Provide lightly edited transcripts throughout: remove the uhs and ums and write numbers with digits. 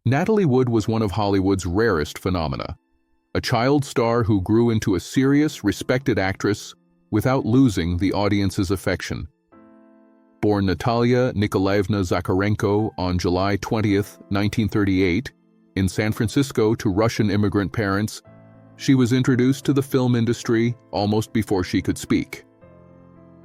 Natalie Wood was one of Hollywood's rarest phenomena, a child star who grew into a serious, respected actress without losing the audience's affection. Born Natalia Nikolaevna Zakharenko on July 20, 1938, in San Francisco to Russian immigrant parents, she was introduced to the film industry almost before she could speak.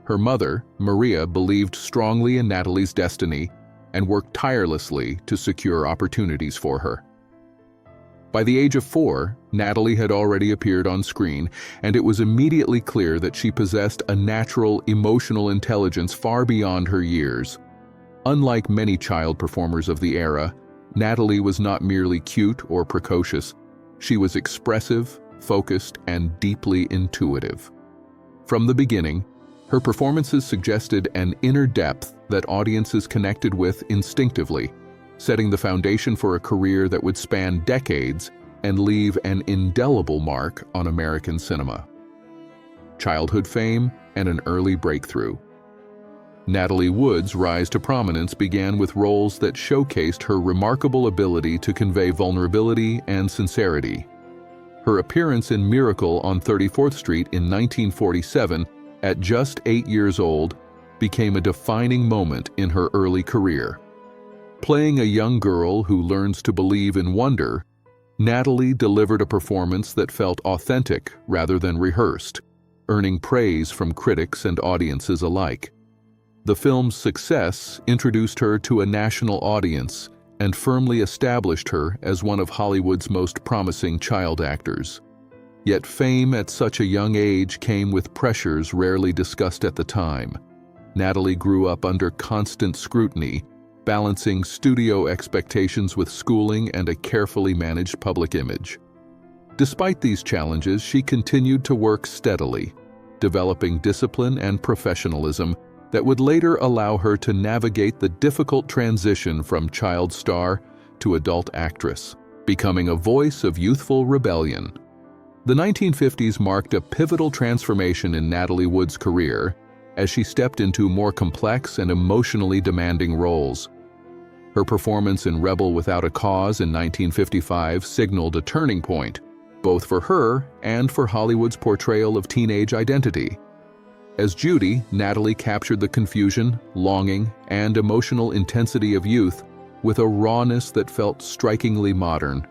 Her mother, Maria, believed strongly in Natalie's destiny and worked tirelessly to secure opportunities for her. By the age of 4, Natalie had already appeared on screen, and it was immediately clear that she possessed a natural, emotional intelligence far beyond her years. Unlike many child performers of the era, Natalie was not merely cute or precocious. She was expressive, focused, and deeply intuitive. From the beginning, her performances suggested an inner depth that audiences connected with instinctively, setting the foundation for a career that would span decades and leave an indelible mark on American cinema. Childhood fame and an early breakthrough. Natalie Wood's rise to prominence began with roles that showcased her remarkable ability to convey vulnerability and sincerity. Her appearance in Miracle on 34th Street in 1947, at just 8 years old, became a defining moment in her early career. Playing a young girl who learns to believe in wonder, Natalie delivered a performance that felt authentic rather than rehearsed, earning praise from critics and audiences alike. The film's success introduced her to a national audience and firmly established her as one of Hollywood's most promising child actors. Yet fame at such a young age came with pressures rarely discussed at the time. Natalie grew up under constant scrutiny, balancing studio expectations with schooling and a carefully managed public image. Despite these challenges, she continued to work steadily, developing discipline and professionalism that would later allow her to navigate the difficult transition from child star to adult actress, becoming a voice of youthful rebellion. The 1950s marked a pivotal transformation in Natalie Wood's career as she stepped into more complex and emotionally demanding roles. Her performance in Rebel Without a Cause in 1955 signaled a turning point, both for her and for Hollywood's portrayal of teenage identity. As Judy, Natalie captured the confusion, longing, and emotional intensity of youth with a rawness that felt strikingly modern.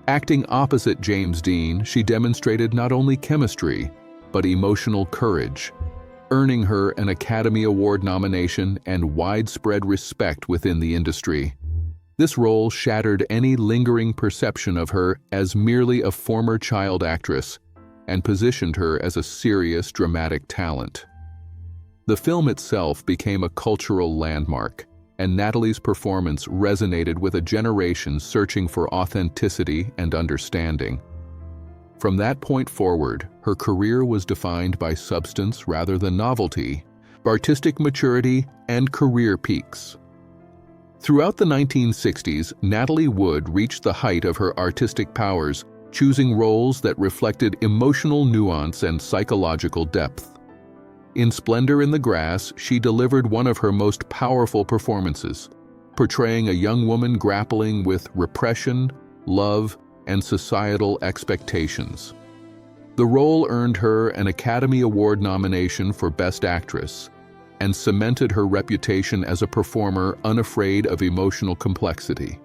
Acting opposite James Dean, she demonstrated not only chemistry, but emotional courage, earning her an Academy Award nomination and widespread respect within the industry. This role shattered any lingering perception of her as merely a former child actress and positioned her as a serious dramatic talent. The film itself became a cultural landmark, and Natalie's performance resonated with a generation searching for authenticity and understanding. From that point forward, her career was defined by substance rather than novelty, artistic maturity, and career peaks. Throughout the 1960s, Natalie Wood reached the height of her artistic powers, choosing roles that reflected emotional nuance and psychological depth. In Splendor in the Grass, she delivered one of her most powerful performances, portraying a young woman grappling with repression, love, and societal expectations. The role earned her an Academy Award nomination for Best Actress and cemented her reputation as a performer unafraid of emotional complexity.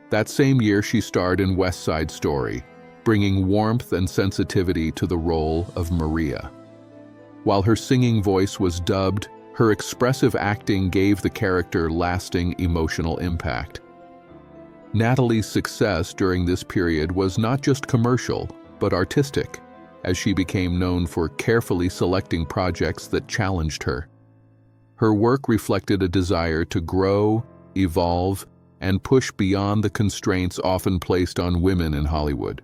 That same year, she starred in West Side Story, bringing warmth and sensitivity to the role of Maria. While her singing voice was dubbed, her expressive acting gave the character lasting emotional impact. Natalie's success during this period was not just commercial, but artistic, as she became known for carefully selecting projects that challenged her. Her work reflected a desire to grow, evolve, and push beyond the constraints often placed on women in Hollywood.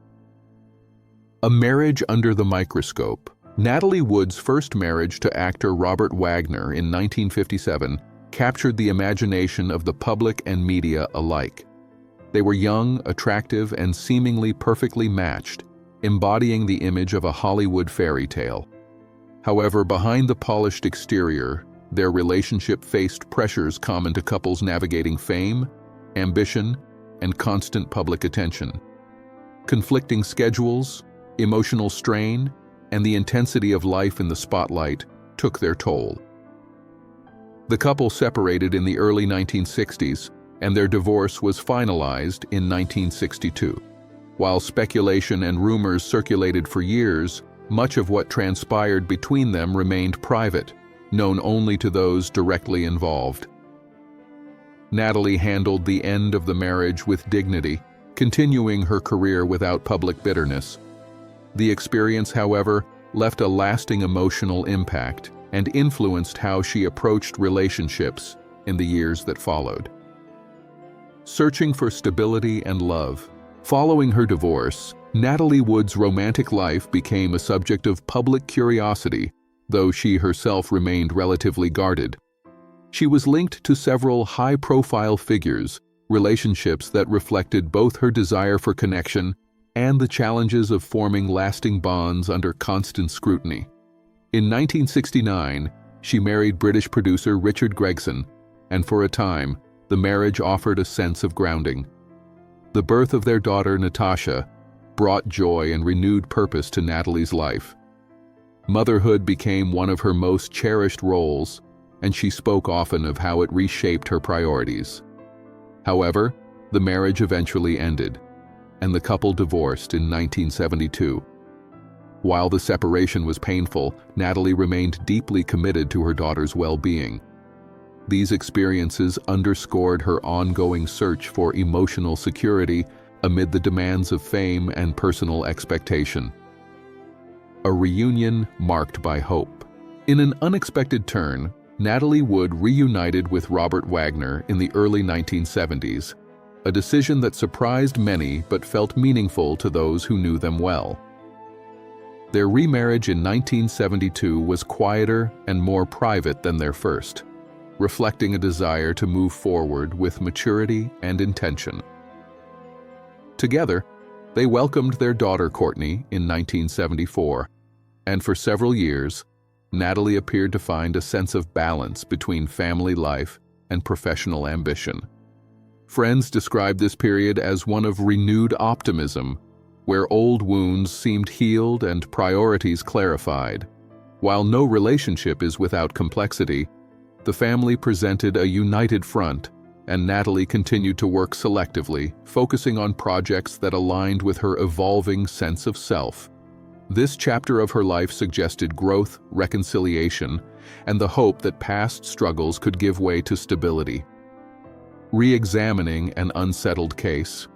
A Marriage Under the Microscope. Natalie Wood's first marriage to actor Robert Wagner in 1957 captured the imagination of the public and media alike. They were young, attractive, and seemingly perfectly matched, embodying the image of a Hollywood fairy tale. However, behind the polished exterior, their relationship faced pressures common to couples navigating fame, ambition, and constant public attention. Conflicting schedules, emotional strain, and the intensity of life in the spotlight took their toll. The couple separated in the early 1960s, and their divorce was finalized in 1962. While speculation and rumors circulated for years, much of what transpired between them remained private, known only to those directly involved. Natalie handled the end of the marriage with dignity, continuing her career without public bitterness. The experience, however, left a lasting emotional impact and influenced how she approached relationships in the years that followed. Searching for stability and love. Following her divorce, Natalie Wood's romantic life became a subject of public curiosity, though she herself remained relatively guarded. She was linked to several high-profile figures, relationships that reflected both her desire for connection and the challenges of forming lasting bonds under constant scrutiny. In 1969, she married British producer Richard Gregson, and for a time, the marriage offered a sense of grounding. The birth of their daughter, Natasha, brought joy and renewed purpose to Natalie's life. Motherhood became one of her most cherished roles, and she spoke often of how it reshaped her priorities. However, the marriage eventually ended, and the couple divorced in 1972. While the separation was painful, Natalie remained deeply committed to her daughter's well-being. These experiences underscored her ongoing search for emotional security amid the demands of fame and personal expectation. A reunion marked by hope. In an unexpected turn, Natalie Wood reunited with Robert Wagner in the early 1970s, a decision that surprised many but felt meaningful to those who knew them well. Their remarriage in 1972 was quieter and more private than their first, reflecting a desire to move forward with maturity and intention. Together, they welcomed their daughter Courtney in 1974, and for several years, Natalie appeared to find a sense of balance between family life and professional ambition. Friends described this period as one of renewed optimism, where old wounds seemed healed and priorities clarified. While no relationship is without complexity, the family presented a united front, and Natalie continued to work selectively, focusing on projects that aligned with her evolving sense of self. This chapter of her life suggested growth, reconciliation, and the hope that past struggles could give way to stability. Re-examining an unsettled case.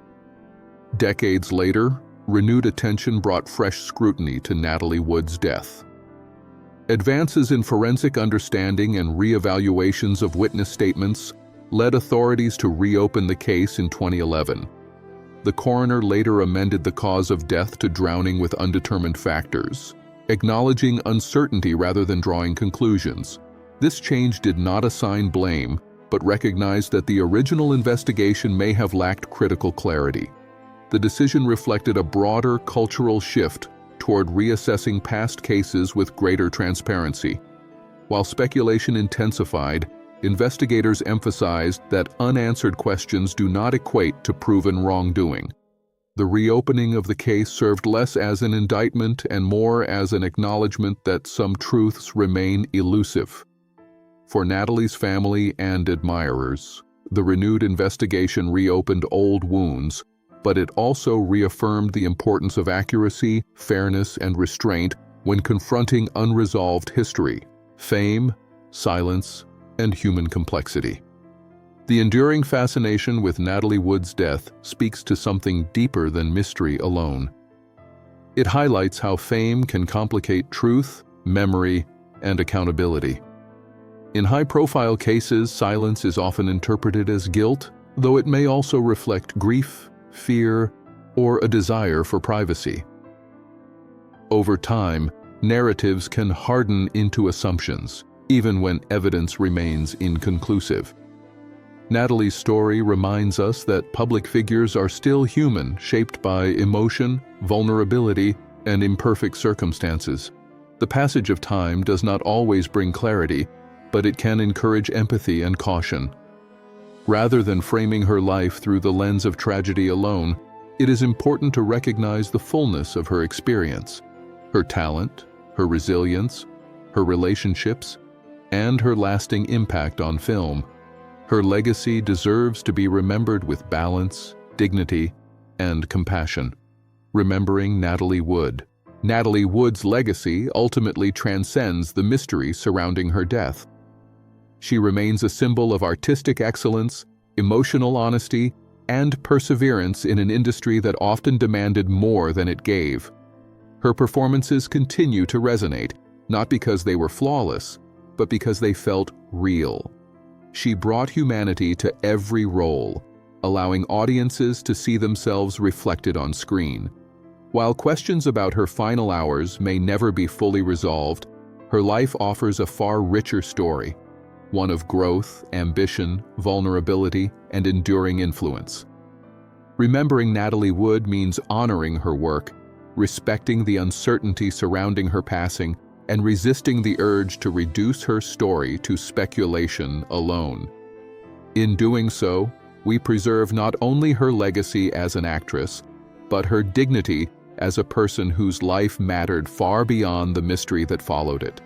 Decades later, renewed attention brought fresh scrutiny to Natalie Wood's death. Advances in forensic understanding and re-evaluations of witness statements led authorities to reopen the case in 2011. The coroner later amended the cause of death to drowning with undetermined factors, acknowledging uncertainty rather than drawing conclusions. This change did not assign blame, but recognized that the original investigation may have lacked critical clarity. The decision reflected a broader cultural shift toward reassessing past cases with greater transparency. While speculation intensified, investigators emphasized that unanswered questions do not equate to proven wrongdoing. The reopening of the case served less as an indictment and more as an acknowledgement that some truths remain elusive. For Natalie's family and admirers, the renewed investigation reopened old wounds, but it also reaffirmed the importance of accuracy, fairness, and restraint when confronting unresolved history, fame, silence, and human complexity. The enduring fascination with Natalie Wood's death speaks to something deeper than mystery alone. It highlights how fame can complicate truth, memory, and accountability. In high-profile cases, silence is often interpreted as guilt, though it may also reflect grief, fear, or a desire for privacy. Over time, narratives can harden into assumptions, even when evidence remains inconclusive. Natalie's story reminds us that public figures are still human, shaped by emotion, vulnerability, and imperfect circumstances. The passage of time does not always bring clarity, but it can encourage empathy and caution. Rather than framing her life through the lens of tragedy alone, it is important to recognize the fullness of her experience, her talent, her resilience, her relationships, and her lasting impact on film. Her legacy deserves to be remembered with balance, dignity, and compassion. Remembering Natalie Wood. Natalie Wood's legacy ultimately transcends the mystery surrounding her death. She remains a symbol of artistic excellence, emotional honesty, and perseverance in an industry that often demanded more than it gave. Her performances continue to resonate, not because they were flawless, but because they felt real. She brought humanity to every role, allowing audiences to see themselves reflected on screen. While questions about her final hours may never be fully resolved, her life offers a far richer story, one of growth, ambition, vulnerability, and enduring influence. Remembering Natalie Wood means honoring her work, respecting the uncertainty surrounding her passing, and resisting the urge to reduce her story to speculation alone. In doing so, we preserve not only her legacy as an actress, but her dignity as a person whose life mattered far beyond the mystery that followed it.